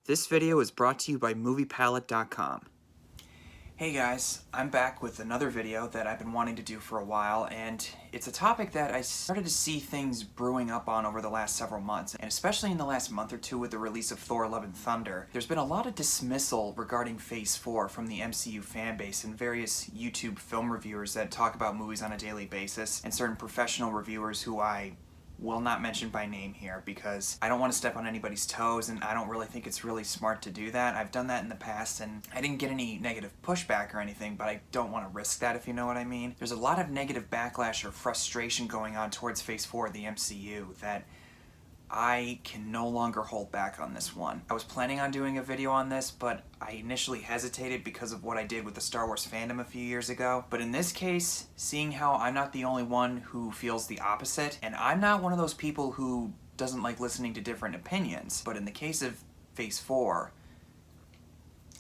This video is brought to you by MoviePalette.com. Hey guys, I'm back with another video that I've been wanting to do for a while, and it's a topic that I started to see things brewing up on over the last several months, and especially in the last month or two with the release of Thor: Love and Thunder. There's been a lot of dismissal regarding Phase 4 from the MCU fanbase and various YouTube film reviewers that talk about movies on a daily basis, and certain professional reviewers who I will not mention by name here because I don't want to step on anybody's toes, and I don't really think it's really smart to do that. I've done that in the past and I didn't get any negative pushback or anything, but I don't want to risk that, if you know what I mean. There's a lot of negative backlash or frustration going on towards Phase 4 of the MCU that I can no longer hold back on this one. I was planning on doing a video on this, but I initially hesitated because of what I did with the Star Wars fandom a few years ago. But in this case, seeing how I'm not the only one who feels the opposite, and I'm not one of those people who doesn't like listening to different opinions, but in the case of Phase 4,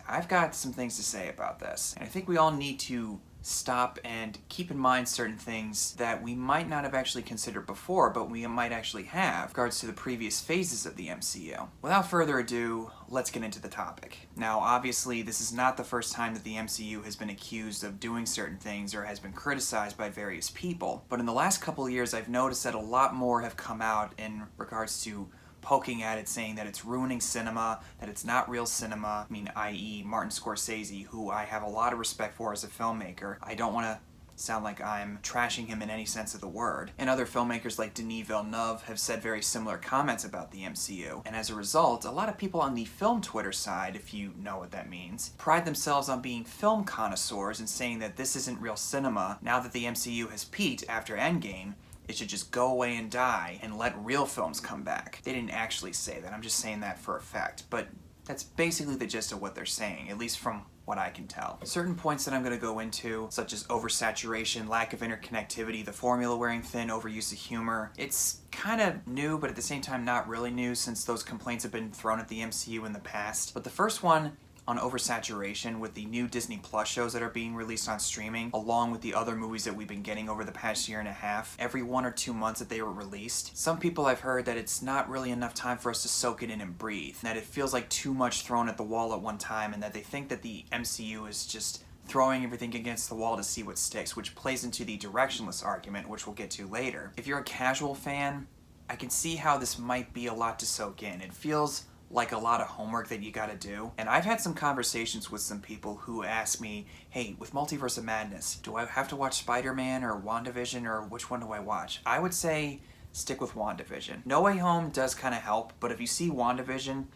I've got some things to say about this. And I think we all need to stop and keep in mind certain things that we might not have actually considered before, but we might actually have in regards to the previous phases of the MCU. Without further ado, let's get into the topic. Now, obviously, this is not the first time that the MCU has been accused of doing certain things or has been criticized by various people, but in the last couple of years, I've noticed that a lot more have come out in regards to poking at it, saying that it's ruining cinema, that it's not real cinema. I mean, i.e. Martin Scorsese, who I have a lot of respect for as a filmmaker. I don't want to sound like I'm trashing him in any sense of the word. And other filmmakers like Denis Villeneuve have said very similar comments about the MCU. And as a result, a lot of people on the film Twitter side, if you know what that means, pride themselves on being film connoisseurs and saying that this isn't real cinema. Now that the MCU has peaked after Endgame, it should just go away and die and let real films come back. They didn't actually say that, I'm just saying that for effect, but that's basically the gist of what they're saying, at least from what I can tell. Certain points that I'm going to go into, such as oversaturation, lack of interconnectivity, the formula wearing thin, overuse of humor, it's kind of new, but at the same time not really new since those complaints have been thrown at the MCU in the past. But the first one, on oversaturation, with the new Disney Plus shows that are being released on streaming, along with the other movies that we've been getting over the past year and a half, every 1 or 2 months that they were released. Some people I've heard that it's not really enough time for us to soak it in and breathe, that it feels like too much thrown at the wall at one time, and that they think that the MCU is just throwing everything against the wall to see what sticks, which plays into the directionless argument, which we'll get to later. If you're a casual fan, I can see how this might be a lot to soak in. It feels like a lot of homework that you gotta do. And I've had some conversations with some people who ask me, hey, with Multiverse of Madness, do I have to watch Spider-Man or WandaVision, or which one do I watch? I would say stick with WandaVision. No Way Home does kind of help, but if you see WandaVision,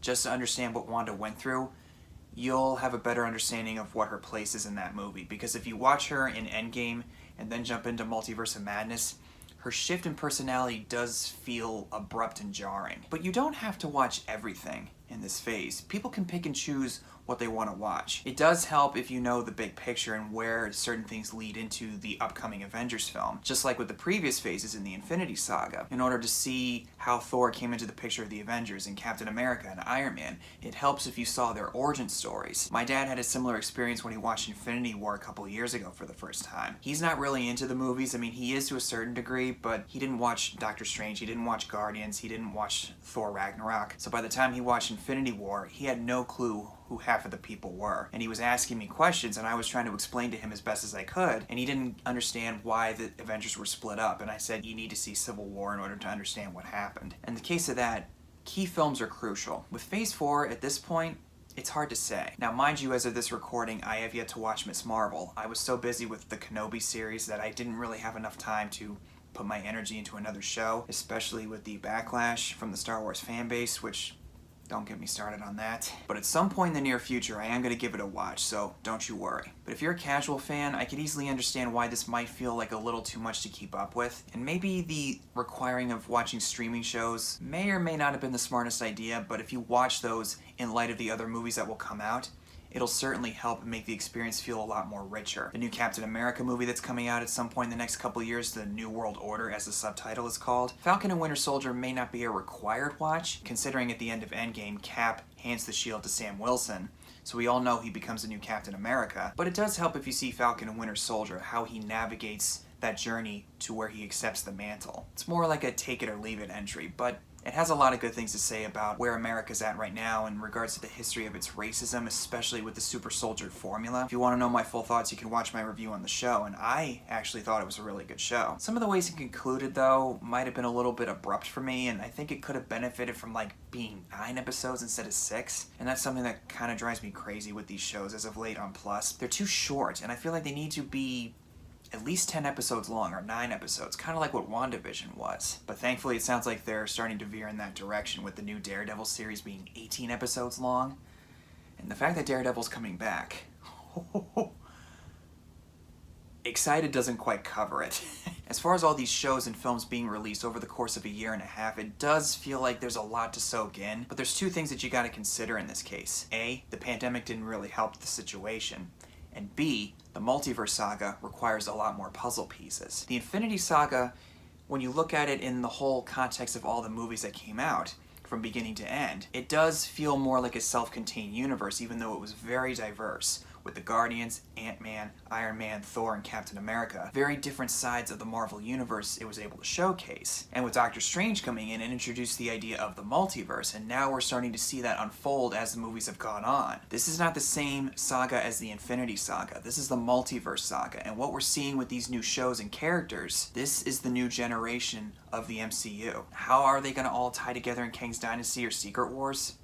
just to understand what Wanda went through, you'll have a better understanding of what her place is in that movie. Because if you watch her in Endgame and then jump into Multiverse of Madness, her shift in personality does feel abrupt and jarring. But you don't have to watch everything in this phase. People can pick and choose what they want to watch. It does help if you know the big picture and where certain things lead into the upcoming Avengers film, just like with the previous phases in the Infinity Saga. In order to see how Thor came into the picture of the Avengers and Captain America and Iron Man, it helps if you saw their origin stories. My dad had a similar experience when he watched Infinity War a couple years ago for the first time. He's not really into the movies. I mean, he is to a certain degree, but he didn't watch Doctor Strange, he didn't watch Guardians, he didn't watch Thor Ragnarok. So by the time he watched Infinity War, he had no clue who half of the people were. And he was asking me questions, and I was trying to explain to him as best as I could, and he didn't understand why the Avengers were split up. And I said, you need to see Civil War in order to understand what happened. In the case of that, key films are crucial. With Phase 4, at this point, it's hard to say. Now, mind you, as of this recording, I have yet to watch Ms. Marvel. I was so busy with the Kenobi series that I didn't really have enough time to put my energy into another show, especially with the backlash from the Star Wars fanbase, which, don't get me started on that. But at some point in the near future, I am going to give it a watch, so don't you worry. But if you're a casual fan, I could easily understand why this might feel like a little too much to keep up with. And maybe the requiring of watching streaming shows may or may not have been the smartest idea, but if you watch those in light of the other movies that will come out, it'll certainly help make the experience feel a lot more richer. The new Captain America movie that's coming out at some point in the next couple years, the New World Order as the subtitle is called. Falcon and Winter Soldier may not be a required watch, considering at the end of Endgame, Cap hands the shield to Sam Wilson, so we all know he becomes the new Captain America. But it does help if you see Falcon and Winter Soldier, how he navigates that journey to where he accepts the mantle. It's more like a take it or leave it entry, but It has a lot of good things to say about where America's at right now in regards to the history of its racism, especially with the super soldier formula. If you want to know my full thoughts, you can watch my review on the show, and I actually thought it was a really good show. Some of the ways it concluded, though, might have been a little bit abrupt for me, and I think it could have benefited from like being 9 episodes instead of 6, and that's something that kind of drives me crazy with these shows as of late on Plus. They're too short, and I feel like they need to be at least 10 episodes long, or 9 episodes, kind of like what WandaVision was. But thankfully it sounds like they're starting to veer in that direction with the new Daredevil series being 18 episodes long. And the fact that Daredevil's coming back, excited doesn't quite cover it. As far as all these shows and films being released over the course of a year and a half, it does feel like there's a lot to soak in, but there's 2 things that you gotta consider in this case. A, the pandemic didn't really help the situation, and B, the Multiverse Saga requires a lot more puzzle pieces. The Infinity Saga, when you look at it in the whole context of all the movies that came out, from beginning to end, it does feel more like a self-contained universe, even though it was very diverse, with the Guardians, Ant-Man, Iron Man, Thor, and Captain America. Very different sides of the Marvel Universe it was able to showcase. And with Doctor Strange coming in and introduced the idea of the multiverse, and now we're starting to see that unfold as the movies have gone on. This is not the same saga as the Infinity Saga. This is the Multiverse Saga, and what we're seeing with these new shows and characters, this is the new generation of the MCU. How are they going to all tie together in Kang's Dynasty or Secret Wars?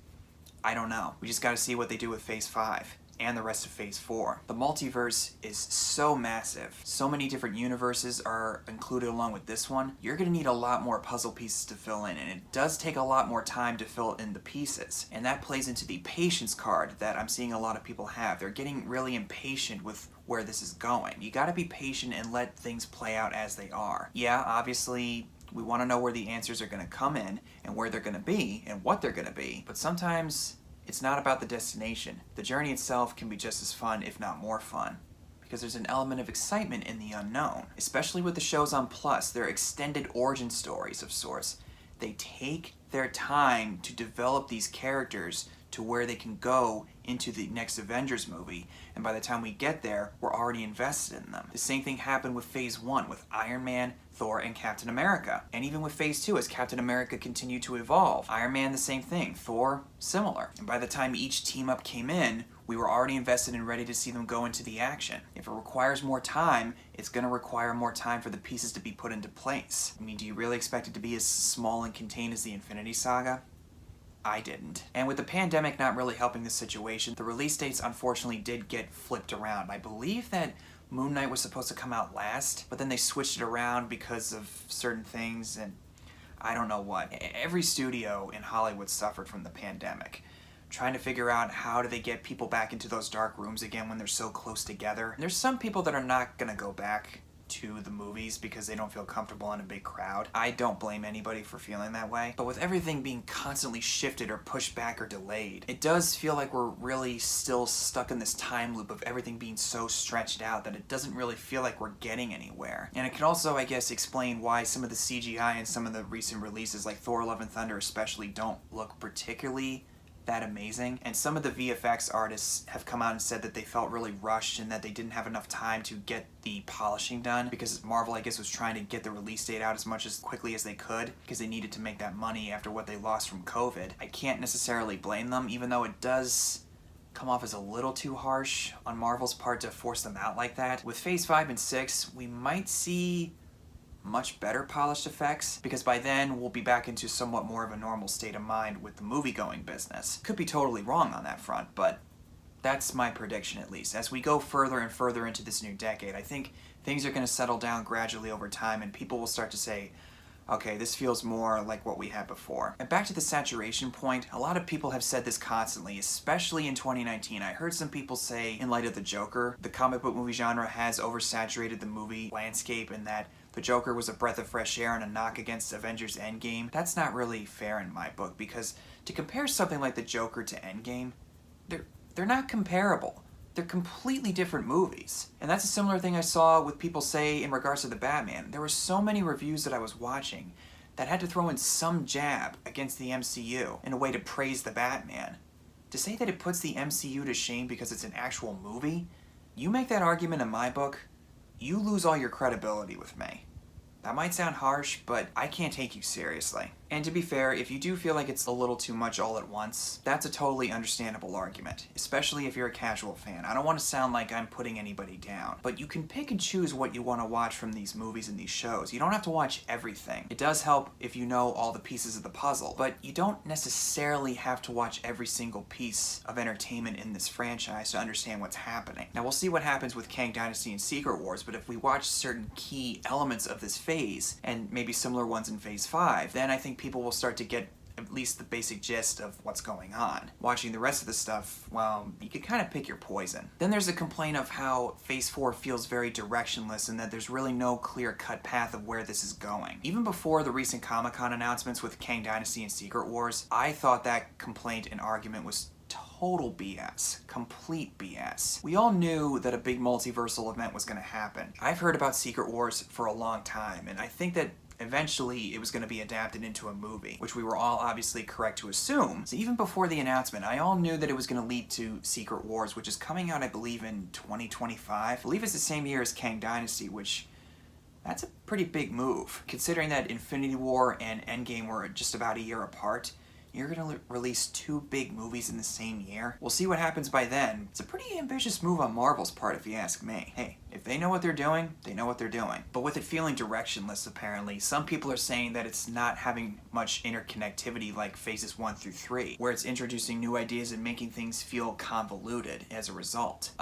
I don't know. We just got to see what they do with Phase 5. And the rest of Phase 4. The multiverse is so massive. So many different universes are included along with this one. You're gonna need a lot more puzzle pieces to fill in, and it does take a lot more time to fill in the pieces. And that plays into the patience card that I'm seeing a lot of people have. They're getting really impatient with where this is going. You gotta be patient and let things play out as they are. Yeah, obviously, we wanna know where the answers are gonna come in, and where they're gonna be, and what they're gonna be. But sometimes, it's not about the destination. The journey itself can be just as fun, if not more fun, because there's an element of excitement in the unknown. Especially with the shows on Plus, they're extended origin stories of sorts. They take their time to develop these characters to where they can go into the next Avengers movie, and by the time we get there, we're already invested in them. The same thing happened with Phase 1 with Iron Man, Thor, and Captain America. And even with Phase 2, as Captain America continued to evolve. Iron Man, the same thing. Thor, similar. And by the time each team-up came in, we were already invested and ready to see them go into the action. If it requires more time, it's going to require more time for the pieces to be put into place. I mean, do you really expect it to be as small and contained as the Infinity Saga? I didn't. And with the pandemic not really helping the situation, the release dates unfortunately did get flipped around. I believe that Moon Knight was supposed to come out last, but then they switched it around because of certain things, and I don't know what. Every studio in Hollywood suffered from the pandemic. Trying to figure out how do they get people back into those dark rooms again when they're so close together. And there's some people that are not gonna go back to the movies because they don't feel comfortable in a big crowd. I don't blame anybody for feeling that way. But with everything being constantly shifted or pushed back or delayed, it does feel like we're really still stuck in this time loop of everything being so stretched out that it doesn't really feel like we're getting anywhere. And it can also, I guess, explain why some of the CGI and some of the recent releases like Thor Love and Thunder especially don't look particularly that amazing. And some of the VFX artists have come out and said that they felt really rushed and that they didn't have enough time to get the polishing done because Marvel, I guess, was trying to get the release date out as quickly as they could because they needed to make that money after what they lost from COVID. I can't necessarily blame them, even though it does come off as a little too harsh on Marvel's part to force them out like that. With Phase 5 and 6, we might see much better polished effects, because by then we'll be back into somewhat more of a normal state of mind with the movie-going business. Could be totally wrong on that front, but that's my prediction at least. As we go further and further into this new decade, I think things are going to settle down gradually over time and people will start to say, okay, this feels more like what we had before. And back to the saturation point, a lot of people have said this constantly, especially in 2019. I heard some people say, in light of the Joker, the comic book movie genre has oversaturated the movie landscape and that the Joker was a breath of fresh air and a knock against Avengers Endgame. That's not really fair in my book, because to compare something like the Joker to Endgame, they're not comparable. They're completely different movies. And that's a similar thing I saw with people say in regards to the Batman. There were so many reviews that I was watching that had to throw in some jab against the MCU in a way to praise the Batman. To say that it puts the MCU to shame because it's an actual movie, you make that argument in my book, you lose all your credibility with me. That might sound harsh, but I can't take you seriously. And to be fair, if you do feel like it's a little too much all at once, that's a totally understandable argument, especially if you're a casual fan. I don't want to sound like I'm putting anybody down, but you can pick and choose what you want to watch from these movies and these shows. You don't have to watch everything. It does help if you know all the pieces of the puzzle, but you don't necessarily have to watch every single piece of entertainment in this franchise to understand what's happening. Now, we'll see what happens with Kang Dynasty and Secret Wars, but if we watch certain key elements of this phase, and maybe similar ones in Phase 5, then I think people will start to get at least the basic gist of what's going on. Watching the rest of the stuff, well, you could kind of pick your poison. Then there's a complaint of how Phase 4 feels very directionless and that there's really no clear-cut path of where this is going. Even before the recent Comic-Con announcements with Kang Dynasty and Secret Wars, I thought that complaint and argument was total BS. Complete BS. We all knew that a big multiversal event was going to happen. I've heard about Secret Wars for a long time, and I think that eventually it was going to be adapted into a movie, which we were all obviously correct to assume. So even before the announcement, I all knew that it was going to lead to Secret Wars, which is coming out, I believe, in 2025. I believe it's the same year as Kang Dynasty, which that's a pretty big move. Considering that Infinity War and Endgame were just about a year apart, you're going to release two big movies in the same year? We'll see what happens by then. It's a pretty ambitious move on Marvel's part, if you ask me. Hey, if they know what they're doing, they know what they're doing. But with it feeling directionless, apparently, some people are saying that it's not having much interconnectivity like Phases 1 through 3, where it's introducing new ideas and making things feel convoluted as a result.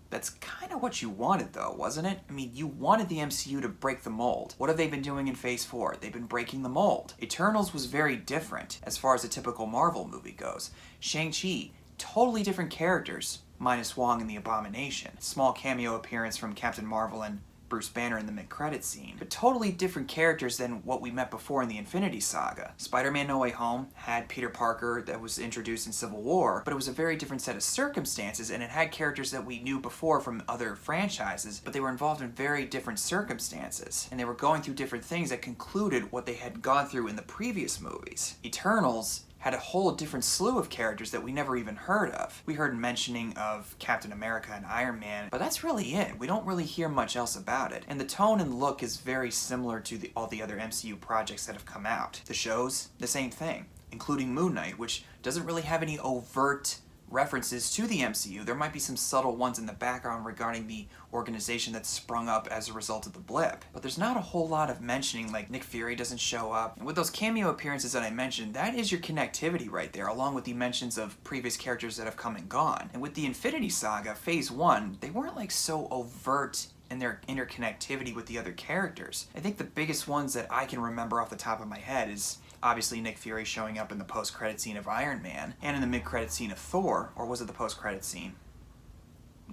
That's kind of what you wanted, though, wasn't it? I mean, you wanted the MCU to break the mold. What have they been doing in Phase 4? They've been breaking the mold. Eternals was very different as far as a typical Marvel movie goes. Shang-Chi, totally different characters, minus Wong and the Abomination. Small cameo appearance from Captain Marvel and Bruce Banner in the mid-credits scene, but totally different characters than what we met before in the Infinity Saga. Spider-Man No Way Home had Peter Parker that was introduced in Civil War, but it was a very different set of circumstances, and it had characters that we knew before from other franchises, but they were involved in very different circumstances, and they were going through different things that concluded what they had gone through in the previous movies. Eternals had a whole different slew of characters that we never even heard of. We heard mentioning of Captain America and Iron Man, but that's really it. We don't really hear much else about it. And the tone and look is very similar to all the other MCU projects that have come out. The shows, the same thing, including Moon Knight, which doesn't really have any overt references to the MCU. There might be some subtle ones in the background regarding the organization that sprung up as a result of the blip. But there's not a whole lot of mentioning, like Nick Fury doesn't show up. And with those cameo appearances that I mentioned, that is your connectivity right there, along with the mentions of previous characters that have come and gone. And with the Infinity Saga, Phase 1, they weren't like so overt in their interconnectivity with the other characters. I think the biggest ones that I can remember off the top of my head is obviously Nick Fury showing up in the post-credit scene of Iron Man, and in the mid-credit scene of Thor, or was it the post-credit scene?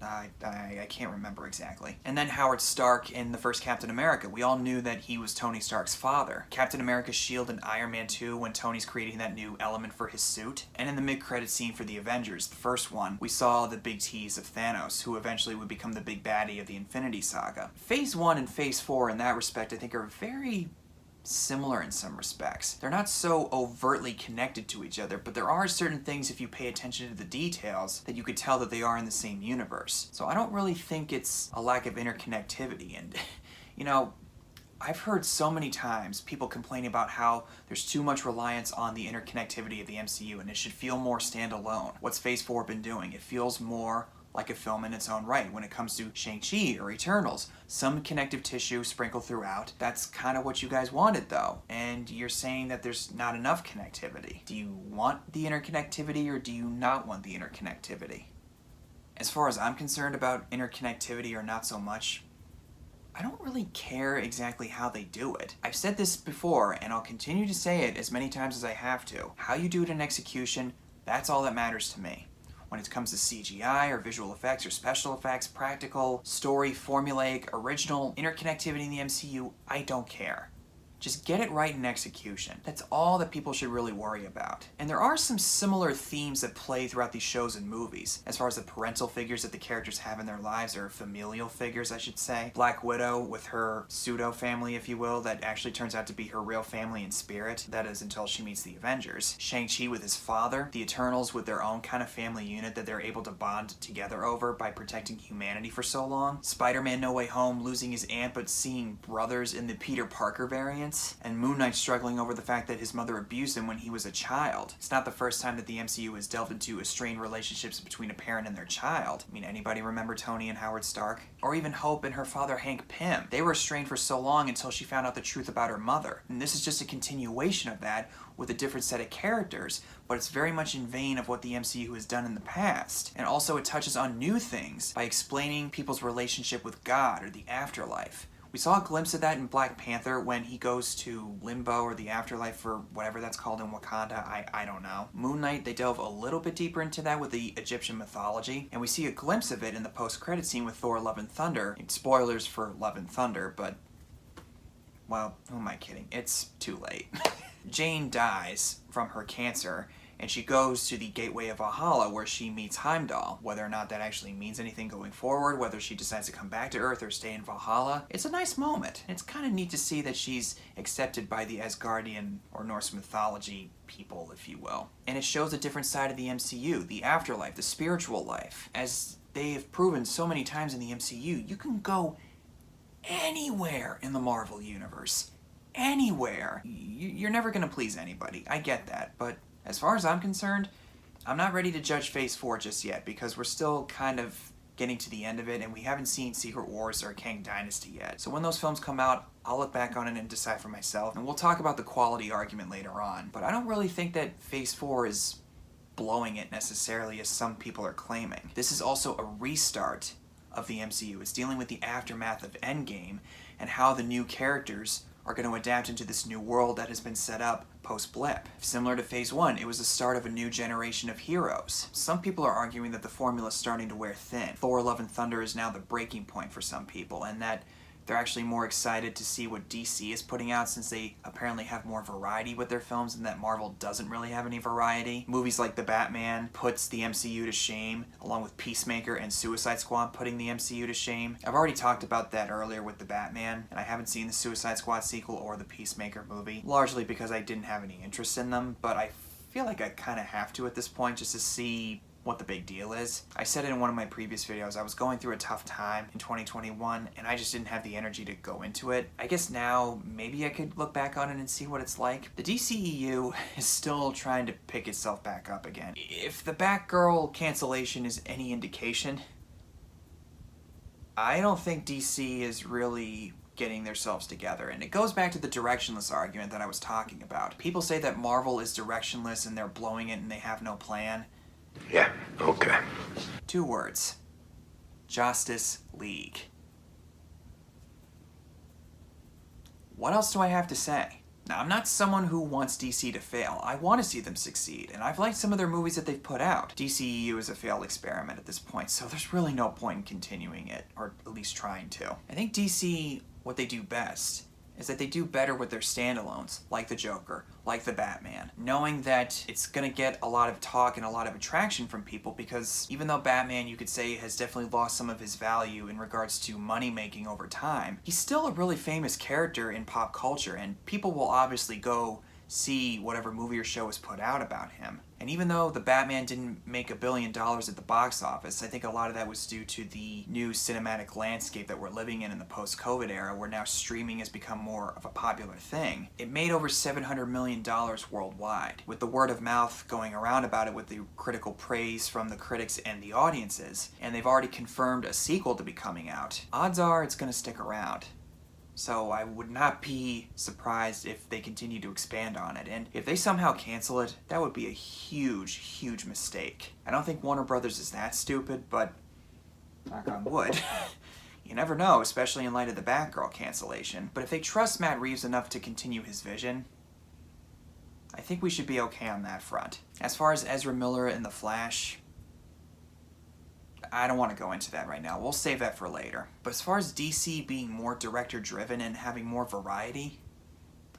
I can't remember exactly. And then Howard Stark in the first Captain America. We all knew that he was Tony Stark's father. Captain America's shield in Iron Man 2 when Tony's creating that new element for his suit. And in the mid-credit scene for the Avengers, the first one, we saw the big tease of Thanos, who eventually would become the big baddie of the Infinity Saga. Phase 1 and Phase 4 in that respect I think are very similar in some respects. They're not so overtly connected to each other, but there are certain things, if you pay attention to the details, that you could tell that they are in the same universe. So I don't really think it's a lack of interconnectivity. And, you know, I've heard so many times people complaining about how there's too much reliance on the interconnectivity of the MCU and it should feel more standalone. What's Phase 4 been doing? It feels more like a film in its own right when it comes to Shang-Chi or Eternals. Some connective tissue sprinkled throughout. That's kind of what you guys wanted, though. And you're saying that there's not enough connectivity. Do you want the interconnectivity or do you not want the interconnectivity? As far as I'm concerned about interconnectivity or not so much, I don't really care exactly how they do it. I've said this before, and I'll continue to say it as many times as I have to. How you do it in execution, that's all that matters to me. When it comes to CGI or visual effects or special effects, practical, story, formulaic, original, interconnectivity in the MCU, I don't care. Just get it right in execution. That's all that people should really worry about. And there are some similar themes that play throughout these shows and movies, as far as the parental figures that the characters have in their lives, or familial figures, I should say. Black Widow with her pseudo-family, if you will, that actually turns out to be her real family in spirit. That is until she meets the Avengers. Shang-Chi with his father. The Eternals with their own kind of family unit that they're able to bond together over by protecting humanity for so long. Spider-Man No Way Home losing his aunt but seeing brothers in the Peter Parker variant. parents, and Moon Knight struggling over the fact that his mother abused him when he was a child. It's not the first time that the MCU has delved into strained relationships between a parent and their child. I mean, anybody remember Tony and Howard Stark? Or even Hope and her father Hank Pym. They were estranged for so long until she found out the truth about her mother. And this is just a continuation of that with a different set of characters, but it's very much in vein of what the MCU has done in the past. And also it touches on new things by explaining people's relationship with God or the afterlife. We saw a glimpse of that in Black Panther when he goes to Limbo or the afterlife for whatever that's called in Wakanda, I don't know. Moon Knight, they delve a little bit deeper into that with the Egyptian mythology, and we see a glimpse of it in the post-credit scene with Thor Love and Thunder. Spoilers for Love and Thunder, but, well, who am I kidding? It's too late. Jane dies from her cancer, and she goes to the Gateway of Valhalla where she meets Heimdall. Whether or not that actually means anything going forward, whether she decides to come back to Earth or stay in Valhalla, it's a nice moment. It's kind of neat to see that she's accepted by the Asgardian or Norse mythology people, if you will. And it shows a different side of the MCU, the afterlife, the spiritual life. As they have proven so many times in the MCU, you can go anywhere in the Marvel Universe. Anywhere. You're never gonna please anybody. I get that, but as far as I'm concerned, I'm not ready to judge Phase 4 just yet because we're still kind of getting to the end of it and we haven't seen Secret Wars or Kang Dynasty yet. So when those films come out, I'll look back on it and decide for myself, and we'll talk about the quality argument later on. But I don't really think that Phase 4 is blowing it necessarily as some people are claiming. This is also a restart of the MCU. It's dealing with the aftermath of Endgame and how the new characters are going to adapt into this new world that has been set up post-blip. Similar to Phase 1, it was the start of a new generation of heroes. Some people are arguing that the formula is starting to wear thin. Thor Love and Thunder is now the breaking point for some people, and that they're actually more excited to see what DC is putting out since they apparently have more variety with their films and that Marvel doesn't really have any variety. Movies like The Batman puts the MCU to shame, along with Peacemaker and Suicide Squad putting the MCU to shame. I've already talked about that earlier with The Batman, and I haven't seen the Suicide Squad sequel or the Peacemaker movie, largely because I didn't have any interest in them, but I feel like I kind of have to at this point just to see what the big deal is. I said it in one of my previous videos, I was going through a tough time in 2021 and I just didn't have the energy to go into it. I guess now maybe I could look back on it and see what it's like. The DCEU is still trying to pick itself back up again. If the Batgirl cancellation is any indication, I don't think DC is really getting themselves together, and it goes back to the directionless argument that I was talking about. People say that Marvel is directionless and they're blowing it and they have no plan. Yeah, okay. 2 words. Justice League. What else do I have to say? Now, I'm not someone who wants DC to fail. I want to see them succeed, and I've liked some of their movies that they've put out. DCEU is a failed experiment at this point, so there's really no point in continuing it, or at least trying to. I think DC, what they do best is that they do better with their standalones, like the Joker, like the Batman, knowing that it's gonna get a lot of talk and a lot of attraction from people because even though Batman, you could say, has definitely lost some of his value in regards to money making over time, he's still a really famous character in pop culture and people will obviously go see whatever movie or show is put out about him. And even though the Batman didn't make $1 billion at the box office, I think a lot of that was due to the new cinematic landscape that we're living in the post-COVID era, where now streaming has become more of a popular thing. It made over $700 million worldwide, with the word of mouth going around about it with the critical praise from the critics and the audiences, and they've already confirmed a sequel to be coming out. Odds are it's gonna stick around. So I would not be surprised if they continue to expand on it. And if they somehow cancel it, that would be a huge, huge mistake. I don't think Warner Brothers is that stupid, but knock on wood. You never know, especially in light of the Batgirl cancellation. But if they trust Matt Reeves enough to continue his vision, I think we should be okay on that front. As far as Ezra Miller and The Flash, I don't want to go into that right now. We'll save that for later. But as far as DC being more director-driven and having more variety,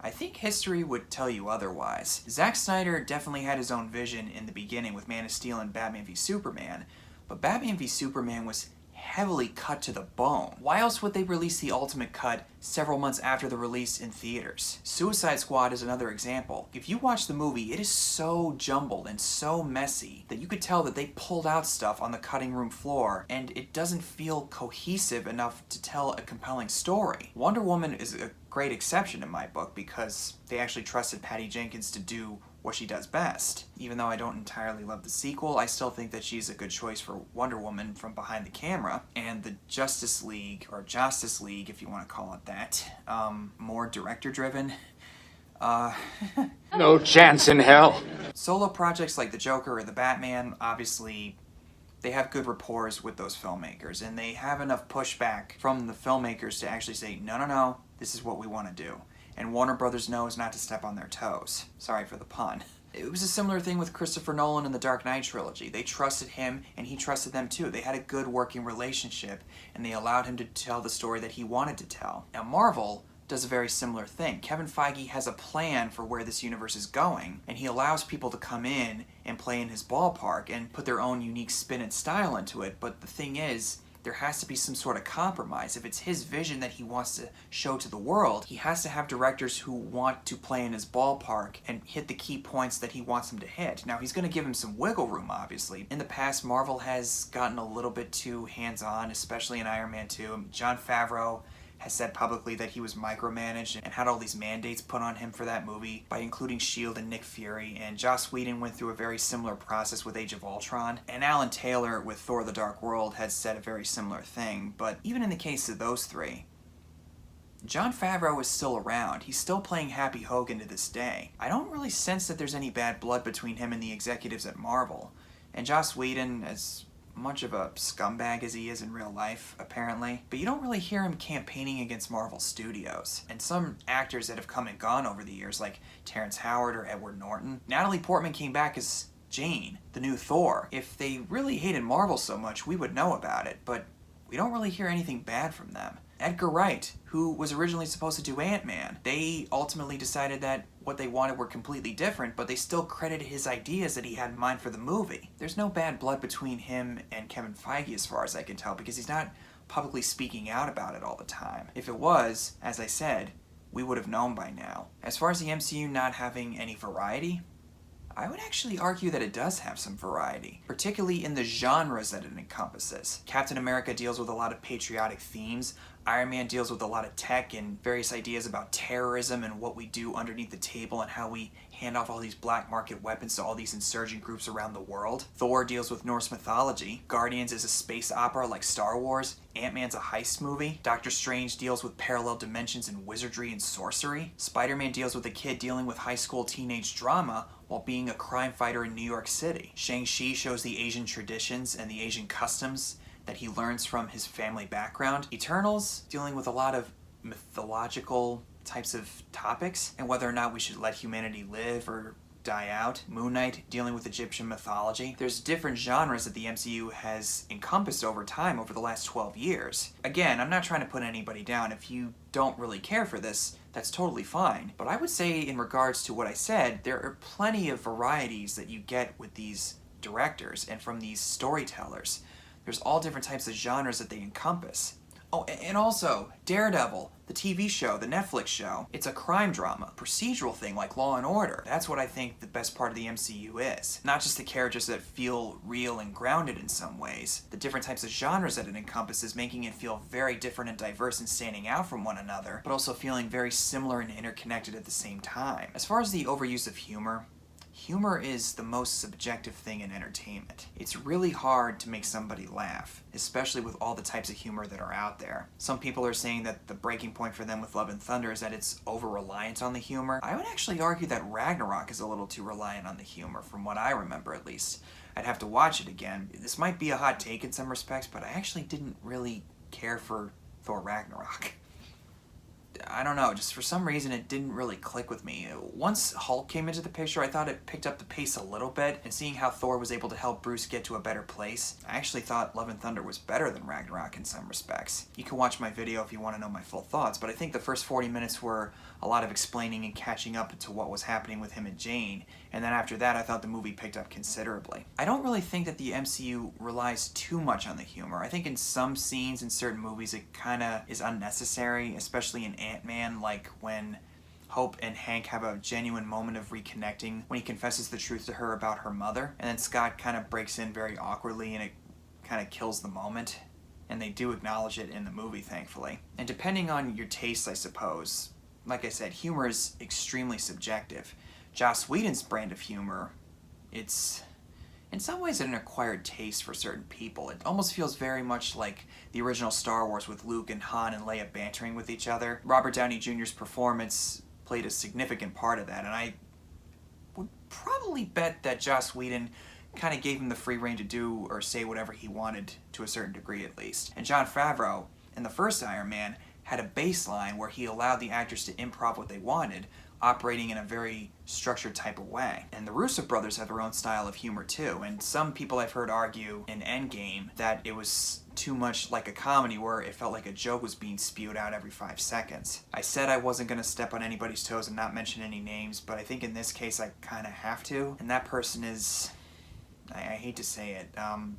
I think history would tell you otherwise. Zack Snyder definitely had his own vision in the beginning with Man of Steel and Batman v Superman, but Batman v Superman was heavily cut to the bone. Why else would they release the ultimate cut several months after the release in theaters? Suicide Squad is another example. If you watch the movie, it is so jumbled and so messy that you could tell that they pulled out stuff on the cutting room floor and it doesn't feel cohesive enough to tell a compelling story. Wonder Woman is a great exception in my book because they actually trusted Patty Jenkins to do what she does best. Even though I don't entirely love the sequel, I still think that she's a good choice for Wonder Woman from behind the camera. And the Justice League, or Justice League if you want to call it that, more director-driven. No chance in hell. Solo projects like the Joker or the Batman, obviously, they have good rapport with those filmmakers, and they have enough pushback from the filmmakers to actually say, no, this is what we want to do. And Warner Brothers knows not to step on their toes. Sorry for the pun. It was a similar thing with Christopher Nolan in the Dark Knight trilogy. They trusted him, and he trusted them too. They had a good working relationship, and they allowed him to tell the story that he wanted to tell. Now Marvel does a very similar thing. Kevin Feige has a plan for where this universe is going, and he allows people to come in and play in his ballpark and put their own unique spin and style into it, but the thing is, there has to be some sort of compromise. If it's his vision that he wants to show to the world, he has to have directors who want to play in his ballpark and hit the key points that he wants them to hit. Now, he's going to give him some wiggle room, obviously. In the past, Marvel has gotten a little bit too hands-on, especially in Iron Man 2. Jon Favreau has said publicly that he was micromanaged and had all these mandates put on him for that movie by including S.H.I.E.L.D. and Nick Fury, and Joss Whedon went through a very similar process with Age of Ultron, and Alan Taylor with Thor: The Dark World has said a very similar thing. But even in the case of those three, Jon Favreau is still around. He's still playing Happy Hogan to this day. I don't really sense that there's any bad blood between him and the executives at Marvel. And Joss Whedon, as much of a scumbag as he is in real life, apparently, but you don't really hear him campaigning against Marvel Studios. And some actors that have come and gone over the years, like Terrence Howard or Edward Norton. Natalie Portman came back as Jane, the new Thor. If they really hated Marvel so much, we would know about it, but we don't really hear anything bad from them. Edgar Wright, who was originally supposed to do Ant-Man, they ultimately decided that what they wanted were completely different, but they still credited his ideas that he had in mind for the movie. There's no bad blood between him and Kevin Feige as far as I can tell, because he's not publicly speaking out about it all the time. If it was, as I said, we would have known by now. As far as the MCU not having any variety, I would actually argue that it does have some variety, particularly in the genres that it encompasses. Captain America deals with a lot of patriotic themes. Iron Man deals with a lot of tech and various ideas about terrorism and what we do underneath the table and how we hand off all these black market weapons to all these insurgent groups around the world. Thor deals with Norse mythology. Guardians is a space opera like Star Wars. Ant-Man's a heist movie. Doctor Strange deals with parallel dimensions and wizardry and sorcery. Spider-Man deals with a kid dealing with high school teenage drama while being a crime fighter in New York City. Shang-Chi shows the Asian traditions and the Asian customs that he learns from his family background. Eternals, dealing with a lot of mythological types of topics and whether or not we should let humanity live or die out. Moon Knight, dealing with Egyptian mythology. There's different genres that the MCU has encompassed over time over the last 12 years. Again, I'm not trying to put anybody down. If you don't really care for this, that's totally fine. But I would say in regards to what I said, there are plenty of varieties that you get with these directors and from these storytellers. There's all different types of genres that they encompass. Oh, and also, Daredevil, the TV show, the Netflix show, it's a crime drama, procedural thing like Law and Order. That's what I think the best part of the MCU is. Not just the characters that feel real and grounded in some ways, the different types of genres that it encompasses, making it feel very different and diverse and standing out from one another, but also feeling very similar and interconnected at the same time. As far as the overuse of humor is the most subjective thing in entertainment. It's really hard to make somebody laugh, especially with all the types of humor that are out there. Some people are saying that the breaking point for them with Love and Thunder is that it's over-reliant on the humor. I would actually argue that Ragnarok is a little too reliant on the humor, from what I remember at least. I'd have to watch it again. This might be a hot take in some respects, but I actually didn't really care for Thor Ragnarok. I don't know, just for some reason it didn't really click with me. Once Hulk came into the picture, I thought it picked up the pace a little bit, and seeing how Thor was able to help Bruce get to a better place, I actually thought Love and Thunder was better than Ragnarok in some respects. You can watch my video if you want to know my full thoughts, but I think the first 40 minutes were a lot of explaining and catching up to what was happening with him and Jane, and then after that I thought the movie picked up considerably. I don't really think that the MCU relies too much on the humor. I think in some scenes in certain movies it kinda is unnecessary, especially in Ant-Man, like when Hope and Hank have a genuine moment of reconnecting when he confesses the truth to her about her mother, and then Scott kind of breaks in very awkwardly and it kind of kills the moment. And they do acknowledge it in the movie, thankfully. And depending on your tastes, I suppose, like I said, humor is extremely subjective. Joss Whedon's brand of humor, it's in some ways an acquired taste for certain people. It almost feels very much like the original Star Wars with Luke and Han and Leia bantering with each other. Robert Downey Jr.'s performance played a significant part of that, and I would probably bet that Joss Whedon kind of gave him the free rein to do or say whatever he wanted, to a certain degree at least. And Jon Favreau, in the first Iron Man, had a baseline where he allowed the actors to improv what they wanted, operating in a very structured type of way. And the Russo brothers have their own style of humor too, and some people I've heard argue in Endgame that it was too much like a comedy where it felt like a joke was being spewed out every 5 seconds. I said I wasn't going to step on anybody's toes and not mention any names, but I think in this case I kind of have to, and that person is, I hate to say it,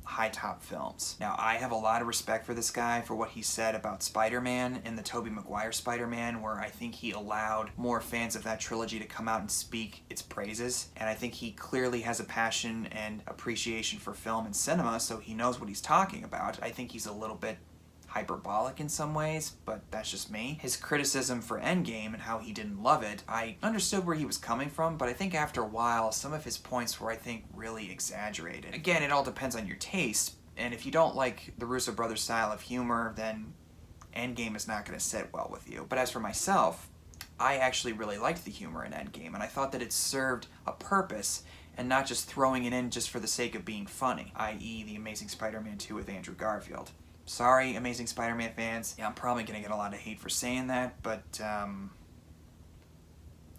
High Top Films. Now, I have a lot of respect for this guy for what he said about Spider-Man in the Tobey Maguire Spider-Man, where I think he allowed more fans of that trilogy to come out and speak its praises. And I think he clearly has a passion and appreciation for film and cinema, so he knows what he's talking about. I think he's a little bit hyperbolic in some ways, but that's just me. His criticism for Endgame and how he didn't love it, I understood where he was coming from, but I think after a while, some of his points were, I think, really exaggerated. Again, it all depends on your taste, and if you don't like the Russo brothers' style of humor, then Endgame is not going to sit well with you. But as for myself, I actually really liked the humor in Endgame, and I thought that it served a purpose and not just throwing it in just for the sake of being funny, i.e. The Amazing Spider-Man 2 with Andrew Garfield. Sorry, Amazing Spider-Man fans. Yeah, I'm probably going to get a lot of hate for saying that, but,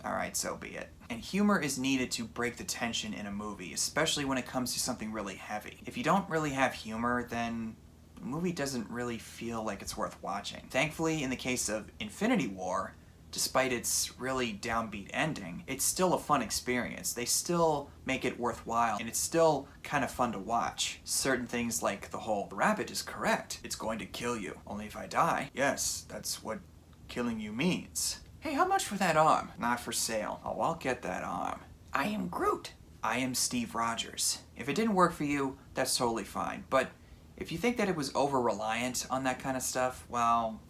alright, so be it. And humor is needed to break the tension in a movie, especially when it comes to something really heavy. If you don't really have humor, then the movie doesn't really feel like it's worth watching. Thankfully, in the case of Infinity War, despite its really downbeat ending, it's still a fun experience. They still make it worthwhile, and it's still kind of fun to watch. Certain things like the whole, "The rabbit is correct. It's going to kill you. Only if I die." Yes, that's what killing you means. "Hey, how much for that arm?" "Not for sale." "Oh, I'll get that arm." "I am Groot." "I am Steve Rogers." If it didn't work for you, that's totally fine. But if you think that it was over-reliant on that kind of stuff, well,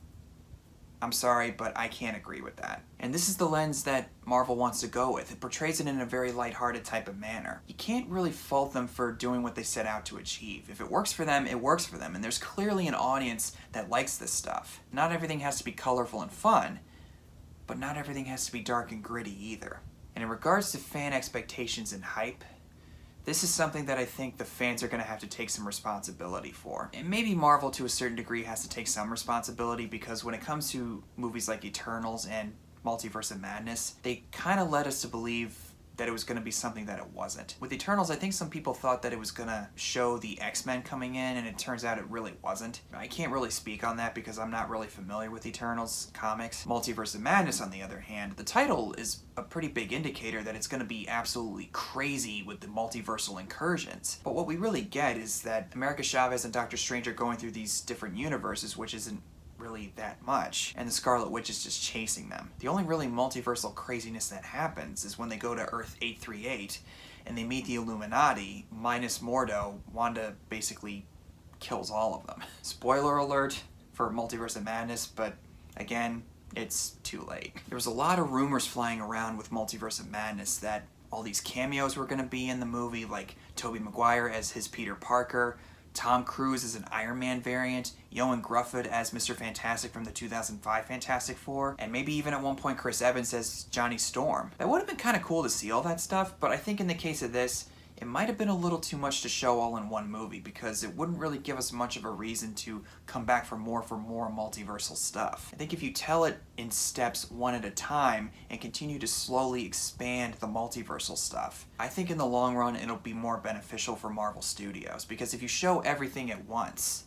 I'm sorry, but I can't agree with that. And this is the lens that Marvel wants to go with. It portrays it in a very lighthearted type of manner. You can't really fault them for doing what they set out to achieve. If it works for them, it works for them, and there's clearly an audience that likes this stuff. Not everything has to be colorful and fun, but not everything has to be dark and gritty either. And in regards to fan expectations and hype, this is something that I think the fans are going to have to take some responsibility for. And maybe Marvel, to a certain degree, has to take some responsibility, because when it comes to movies like Eternals and Multiverse of Madness, they kind of led us to believe that it was going to be something that it wasn't. With Eternals, I think some people thought that it was going to show the X-Men coming in, and it turns out it really wasn't. I can't really speak on that because I'm not really familiar with Eternals comics. Multiverse of Madness, on the other hand, the title is a pretty big indicator that it's going to be absolutely crazy with the multiversal incursions. But what we really get is that America Chavez and Doctor Strange are going through these different universes, which isn't really that much, and the Scarlet Witch is just chasing them. The only really multiversal craziness that happens is when they go to Earth 838 and they meet the Illuminati. Minus Mordo, Wanda basically kills all of them. Spoiler alert for Multiverse of Madness, but again, it's too late. There was a lot of rumors flying around with Multiverse of Madness that all these cameos were going to be in the movie, like Tobey Maguire as his Peter Parker, Tom Cruise as an Iron Man variant, Ioan Gruffudd as Mr. Fantastic from the 2005 Fantastic Four, and maybe even at one point Chris Evans as Johnny Storm. That would have been kind of cool to see all that stuff, but I think in the case of this, it might have been a little too much to show all in one movie, because it wouldn't really give us much of a reason to come back for more multiversal stuff. I think if you tell it in steps one at a time and continue to slowly expand the multiversal stuff, I think in the long run it'll be more beneficial for Marvel Studios, because if you show everything at once,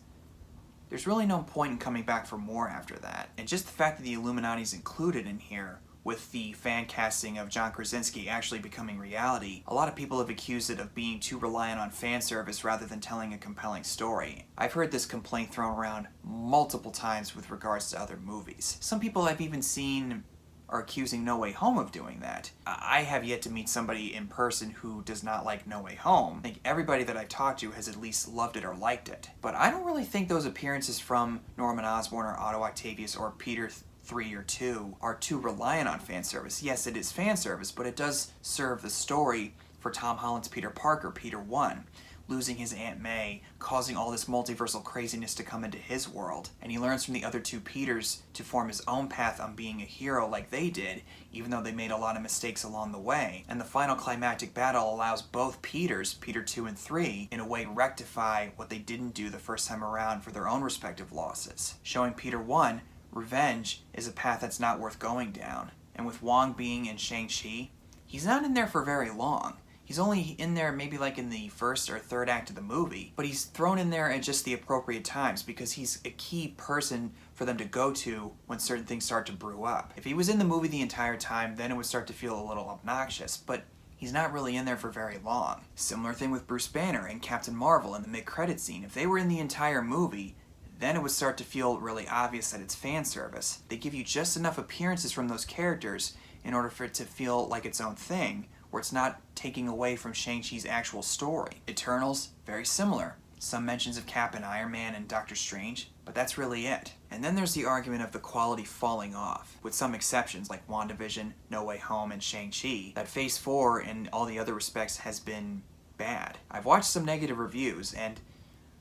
there's really no point in coming back for more after that. And just the fact that the Illuminati's included in here, with the fan casting of John Krasinski actually becoming reality, a lot of people have accused it of being too reliant on fan service rather than telling a compelling story. I've heard this complaint thrown around multiple times with regards to other movies. Some people I've even seen are accusing No Way Home of doing that. I have yet to meet somebody in person who does not like No Way Home. I think everybody that I've talked to has at least loved it or liked it. But I don't really think those appearances from Norman Osborn or Otto Octavius or Peter 3 or 2 are too reliant on fan service. Yes, it is fan service, but it does serve the story for Tom Holland's Peter Parker, Peter 1, losing his Aunt May, causing all this multiversal craziness to come into his world. And he learns from the other two Peters to form his own path on being a hero like they did, even though they made a lot of mistakes along the way. And the final climactic battle allows both Peters, Peter 2 and 3, in a way rectify what they didn't do the first time around for their own respective losses. Showing Peter 1, revenge is a path that's not worth going down. And with Wong being in Shang-Chi, he's not in there for very long. He's only in there maybe like in the first or third act of the movie, but he's thrown in there at just the appropriate times because he's a key person for them to go to when certain things start to brew up. If he was in the movie the entire time, then it would start to feel a little obnoxious, but he's not really in there for very long. Similar thing with Bruce Banner and Captain Marvel in the mid-credit scene. If they were in the entire movie, then it would start to feel really obvious that it's fan service. They give you just enough appearances from those characters in order for it to feel like its own thing, where it's not taking away from Shang-Chi's actual story. Eternals, very similar. Some mentions of Cap and Iron Man and Doctor Strange, but that's really it. And then there's the argument of the quality falling off, with some exceptions like WandaVision, No Way Home, and Shang-Chi, that Phase 4 in all the other respects has been bad. I've watched some negative reviews, and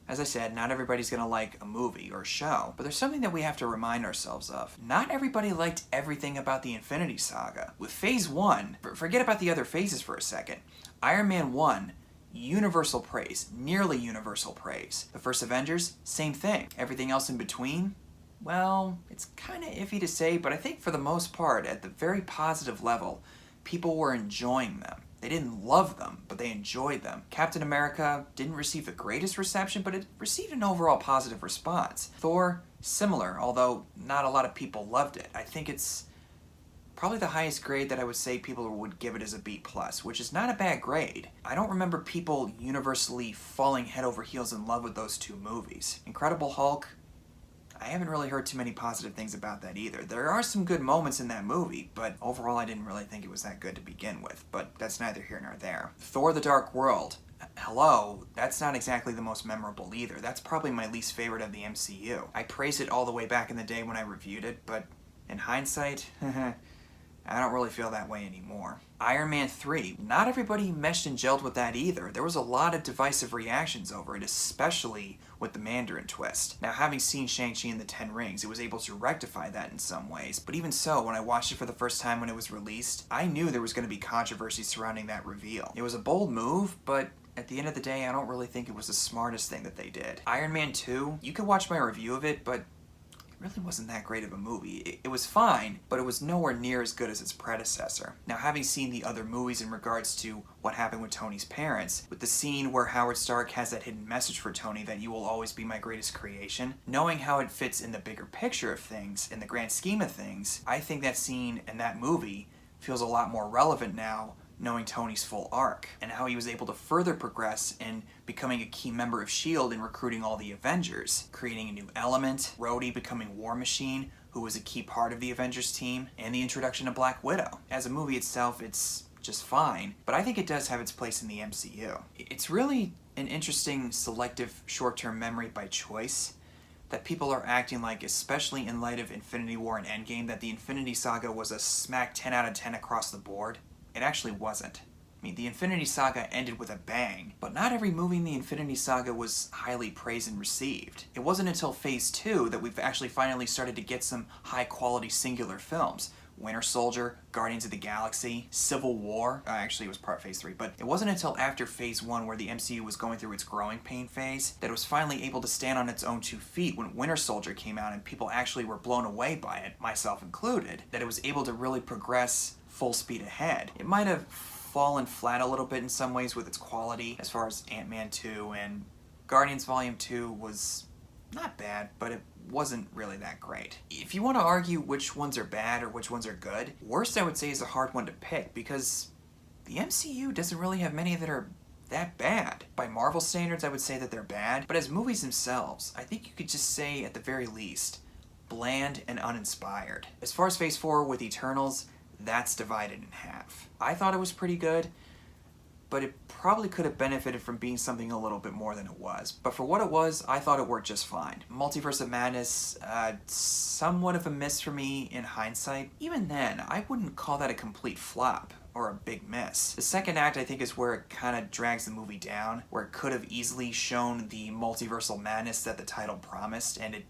as I said, not everybody's gonna like a movie or show, but there's something that we have to remind ourselves of. Not everybody liked everything about the Infinity Saga. With Phase 1, forget about the other phases for a second. Iron Man 1, universal praise, nearly universal praise. The first Avengers, same thing. Everything else in between, well, it's kinda iffy to say, but I think for the most part, at the very positive level, people were enjoying them. They didn't love them, but they enjoyed them. Captain America didn't receive the greatest reception, but it received an overall positive response. Thor, similar, although not a lot of people loved it. I think it's probably the highest grade that I would say people would give it as a B+, which is not a bad grade. I don't remember people universally falling head over heels in love with those two movies. Incredible Hulk, I haven't really heard too many positive things about that either. There are some good moments in that movie, but overall I didn't really think it was that good to begin with, but that's neither here nor there. Thor: The Dark World, hello, that's not exactly the most memorable either. That's probably my least favorite of the MCU. I praised it all the way back in the day when I reviewed it, but in hindsight, I don't really feel that way anymore. Iron Man 3, not everybody meshed and gelled with that either. There was a lot of divisive reactions over it, especially with the Mandarin twist. Now, having seen Shang-Chi and the Ten Rings, it was able to rectify that in some ways. But even so, when I watched it for the first time when it was released, I knew there was going to be controversy surrounding that reveal. It was a bold move, but at the end of the day, I don't really think it was the smartest thing that they did. Iron Man 2, you can watch my review of it, but really wasn't that great of a movie. It was fine, but it was nowhere near as good as its predecessor. Now, having seen the other movies in regards to what happened with Tony's parents, with the scene where Howard Stark has that hidden message for Tony that you will always be my greatest creation, knowing how it fits in the bigger picture of things, in the grand scheme of things, I think that scene and that movie feels a lot more relevant now, knowing Tony's full arc, and how he was able to further progress in becoming a key member of S.H.I.E.L.D. and recruiting all the Avengers, creating a new element, Rhodey becoming War Machine, who was a key part of the Avengers team, and the introduction of Black Widow. As a movie itself, it's just fine, but I think it does have its place in the MCU. It's really an interesting selective short-term memory by choice that people are acting like, especially in light of Infinity War and Endgame, that the Infinity Saga was a smack 10 out of 10 across the board. It actually wasn't. I mean, the Infinity Saga ended with a bang, but not every movie in the Infinity Saga was highly praised and received. It wasn't until Phase 2 that we've actually finally started to get some high-quality singular films. Winter Soldier, Guardians of the Galaxy, Civil War, actually it was part Phase 3, but it wasn't until after Phase 1 where the MCU was going through its growing pain phase that it was finally able to stand on its own 2 feet when Winter Soldier came out and people actually were blown away by it, myself included, that it was able to really progress full speed ahead. It might have fallen flat a little bit in some ways with its quality as far as Ant-Man 2, and Guardians Volume 2 was not bad, but it wasn't really that great. If you want to argue which ones are bad or which ones are good, worst I would say is a hard one to pick because the MCU doesn't really have many that are that bad. By Marvel standards, I would say that they're bad, but as movies themselves, I think you could just say at the very least, bland and uninspired. As far as Phase 4 with Eternals, that's divided in half. I thought it was pretty good, but it probably could have benefited from being something a little bit more than it was. But for what it was, I thought it worked just fine. Multiverse of Madness, somewhat of a miss for me in hindsight. Even then, I wouldn't call that a complete flop or a big miss. The second act, I think, is where it kind of drags the movie down, where it could have easily shown the multiversal madness that the title promised, and it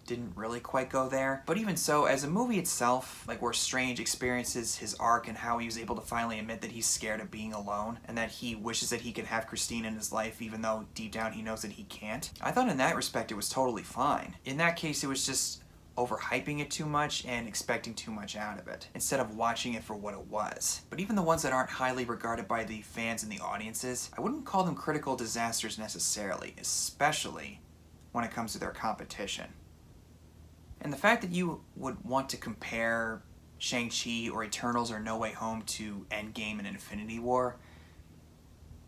didn't really quite go there. But even so, as a movie itself, like where Strange experiences his arc and how he was able to finally admit that he's scared of being alone and that he wishes that he could have Christine in his life even though deep down he knows that he can't, I thought in that respect it was totally fine. In that case, it was just overhyping it too much and expecting too much out of it, instead of watching it for what it was. But even the ones that aren't highly regarded by the fans and the audiences, I wouldn't call them critical disasters necessarily, especially when it comes to their competition. And the fact that you would want to compare Shang-Chi or Eternals or No Way Home to Endgame and Infinity War,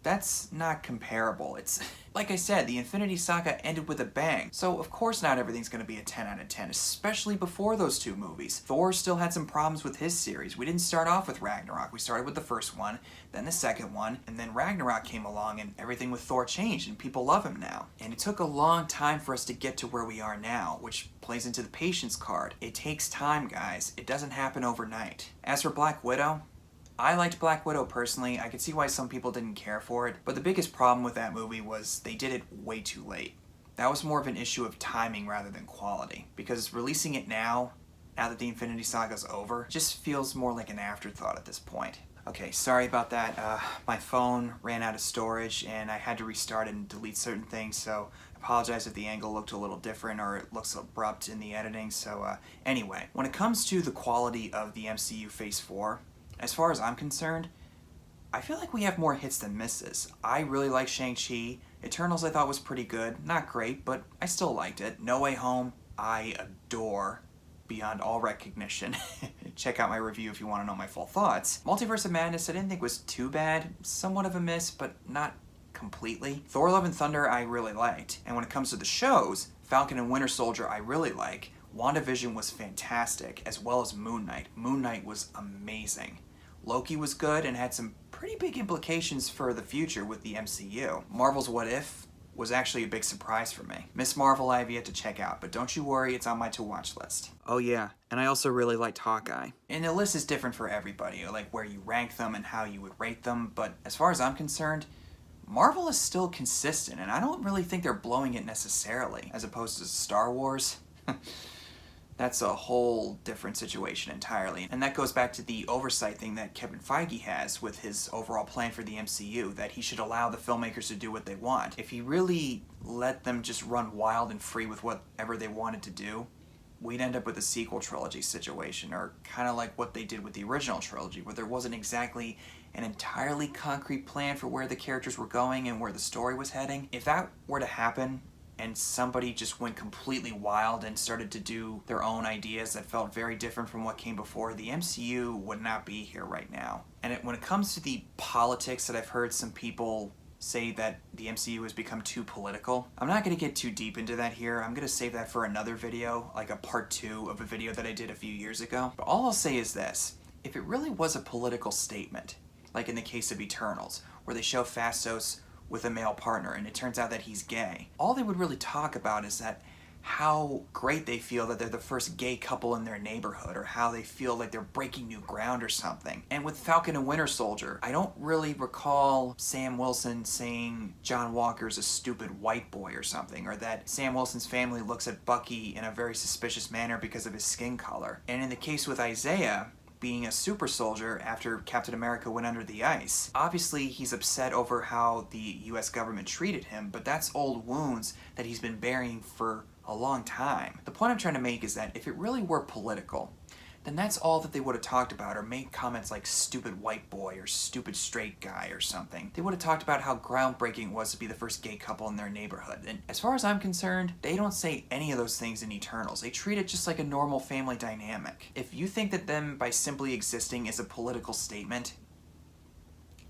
that's not comparable. It's, like I said, the Infinity Saga ended with a bang, so of course not everything's going to be a 10 out of 10, especially before those two movies. Thor still had some problems with his series. We didn't start off with Ragnarok. We started with the first one, then the second one, and then Ragnarok came along and everything with Thor changed and people love him now. And it took a long time for us to get to where we are now, which plays into the patience card. It takes time, guys. It doesn't happen overnight. As for Black Widow, I liked Black Widow personally. I could see why some people didn't care for it, but the biggest problem with that movie was they did it way too late. That was more of an issue of timing rather than quality, because releasing it now that the Infinity Saga's over, just feels more like an afterthought at this point. Okay, sorry about that. My phone ran out of storage and I had to restart it and delete certain things, so I apologize if the angle looked a little different or it looks abrupt in the editing. So anyway, when it comes to the quality of the MCU Phase 4, as far as I'm concerned, I feel like we have more hits than misses. I really like Shang-Chi. Eternals I thought was pretty good. Not great, but I still liked it. No Way Home, I adore beyond all recognition. Check out my review if you want to know my full thoughts. Multiverse of Madness I didn't think was too bad. Somewhat of a miss, but not completely. Thor Love and Thunder I really liked. And when it comes to the shows, Falcon and Winter Soldier I really like. WandaVision was fantastic, as well as Moon Knight. Moon Knight was amazing. Loki was good and had some pretty big implications for the future with the MCU. Marvel's What If was actually a big surprise for me. Miss Marvel I have yet to check out, but don't you worry, it's on my to-watch list. Oh yeah, and I also really liked Hawkeye. And the list is different for everybody, like where you rank them and how you would rate them, but as far as I'm concerned, Marvel is still consistent, and I don't really think they're blowing it necessarily, as opposed to Star Wars. That's a whole different situation entirely. And that goes back to the oversight thing that Kevin Feige has with his overall plan for the MCU, that he should allow the filmmakers to do what they want. If he really let them just run wild and free with whatever they wanted to do, we'd end up with a sequel trilogy situation, or kind of like what they did with the original trilogy, where there wasn't exactly an entirely concrete plan for where the characters were going and where the story was heading. If that were to happen, and somebody just went completely wild and started to do their own ideas that felt very different from what came before, the MCU would not be here right now. And when it comes to the politics that I've heard some people say that the MCU has become too political, I'm not going to get too deep into that here. I'm going to save that for another video, like a part 2 of a video that I did a few years ago. But all I'll say is this: if it really was a political statement, like in the case of Eternals, where they show Phastos with a male partner and it turns out that he's gay, all they would really talk about is that how great they feel that they're the first gay couple in their neighborhood, or how they feel like they're breaking new ground or something. And with Falcon and Winter Soldier, I don't really recall Sam Wilson saying John Walker's a stupid white boy or something, or that Sam Wilson's family looks at Bucky in a very suspicious manner because of his skin color. And in the case with Isaiah, being a super soldier after Captain America went under the ice, obviously he's upset over how the US government treated him, but that's old wounds that he's been burying for a long time. The point I'm trying to make is that if it really were political, then that's all that they would have talked about, or made comments like stupid white boy or stupid straight guy or something. They would have talked about how groundbreaking it was to be the first gay couple in their neighborhood. And as far as I'm concerned, they don't say any of those things in Eternals. They treat it just like a normal family dynamic. If you think that them by simply existing is a political statement,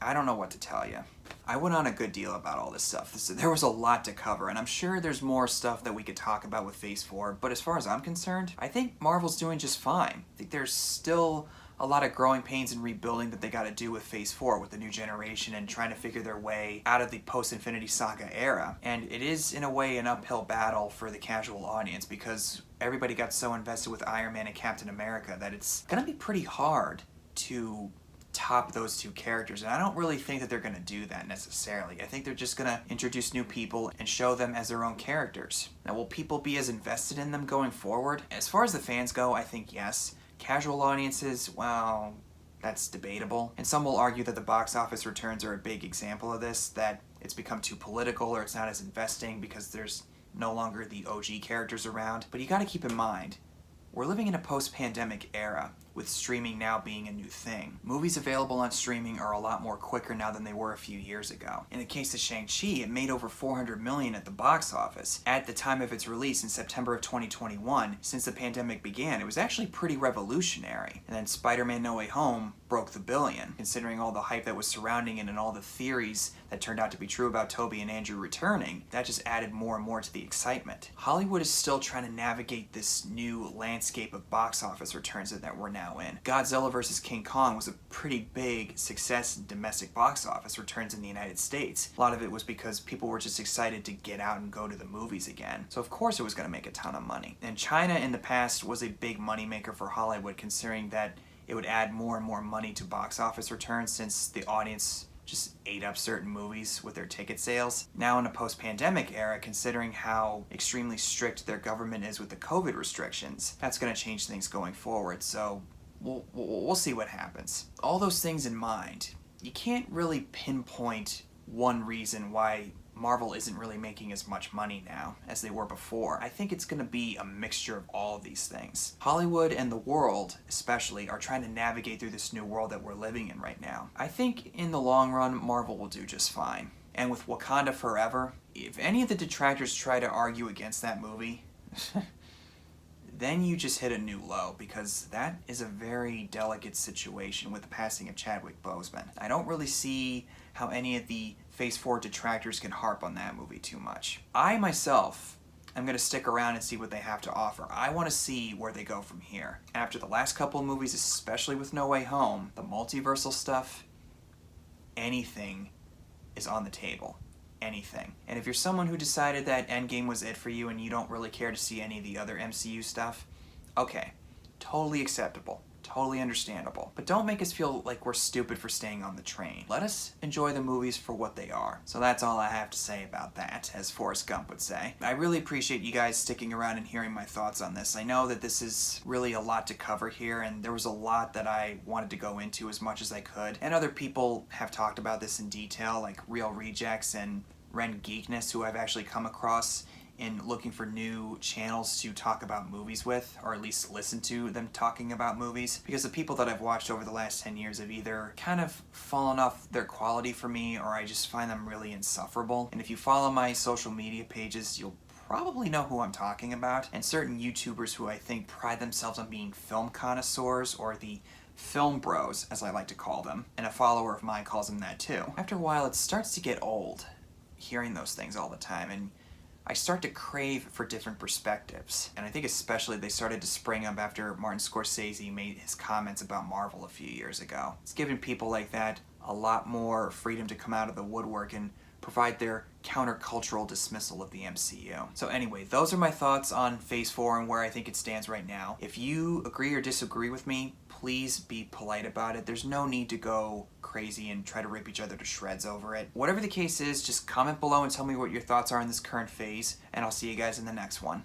I don't know what to tell you. I went on a good deal about all this stuff. There was a lot to cover, and I'm sure there's more stuff that we could talk about with Phase 4, but as far as I'm concerned, I think Marvel's doing just fine. I think there's still a lot of growing pains and rebuilding that they got to do with Phase 4, with the new generation and trying to figure their way out of the post-Infinity Saga era. And it is, in a way, an uphill battle for the casual audience because everybody got so invested with Iron Man and Captain America that it's going to be pretty hard to top those two characters, and I don't really think that they're going to do that necessarily. I think they're just going to introduce new people and show them as their own characters. Now, will people be as invested in them going forward? As far as the fans go, I think yes. Casual audiences, well, that's debatable. And some will argue that the box office returns are a big example of this, that it's become too political or it's not as investing because there's no longer the OG characters around. But you got to keep in mind, we're living in a post-pandemic era, with streaming now being a new thing. Movies available on streaming are a lot more quicker now than they were a few years ago. In the case of Shang-Chi, it made over $400 million at the box office. At the time of its release in September of 2021, since the pandemic began, it was actually pretty revolutionary. And then Spider-Man No Way Home broke the billion, considering all the hype that was surrounding it and all the theories that turned out to be true about Tobey and Andrew returning. That just added more and more to the excitement. Hollywood is still trying to navigate this new landscape of box office returns that we're now in. Godzilla vs. King Kong was a pretty big success in domestic box office returns in the United States. A lot of it was because people were just excited to get out and go to the movies again. So of course it was going to make a ton of money. And China in the past was a big moneymaker for Hollywood, considering that it would add more and more money to box office returns since the audience just ate up certain movies with their ticket sales. Now in a post-pandemic era, considering how extremely strict their government is with the COVID restrictions, that's going to change things going forward. So we'll see what happens. All those things in mind, you can't really pinpoint one reason why Marvel isn't really making as much money now as they were before. I think it's going to be a mixture of all of these things. Hollywood and the world, especially, are trying to navigate through this new world that we're living in right now. I think in the long run, Marvel will do just fine. And with Wakanda Forever, if any of the detractors try to argue against that movie, then you just hit a new low, because that is a very delicate situation with the passing of Chadwick Boseman. I don't really see how any of the Phase 4 detractors can harp on that movie too much. I myself am going to stick around and see what they have to offer. I want to see where they go from here. After the last couple of movies, especially with No Way Home, the multiversal stuff, anything is on the table. Anything. And if you're someone who decided that Endgame was it for you and you don't really care to see any of the other MCU stuff, okay, totally acceptable, totally understandable. But don't make us feel like we're stupid for staying on the train. Let us enjoy the movies for what they are. So that's all I have to say about that, as Forrest Gump would say. I really appreciate you guys sticking around and hearing my thoughts on this. I know that this is really a lot to cover here, and there was a lot that I wanted to go into as much as I could. And other people have talked about this in detail, like Real Rejects and Ren Geekness, who I've actually come across in looking for new channels to talk about movies with, or at least listen to them talking about movies, because the people that I've watched over the last 10 years have either kind of fallen off their quality for me, or I just find them really insufferable. And if you follow my social media pages, you'll probably know who I'm talking about, and certain YouTubers who I think pride themselves on being film connoisseurs, or the film bros, as I like to call them, and a follower of mine calls them that too. After a while, it starts to get old hearing those things all the time, and I start to crave for different perspectives. And I think especially they started to spring up after Martin Scorsese made his comments about Marvel a few years ago. It's given people like that a lot more freedom to come out of the woodwork and provide their countercultural dismissal of the MCU. So anyway, those are my thoughts on Phase 4 and where I think it stands right now. If you agree or disagree with me, please be polite about it. There's no need to go crazy and try to rip each other to shreds over it. Whatever the case is, just comment below and tell me what your thoughts are on this current phase, and I'll see you guys in the next one.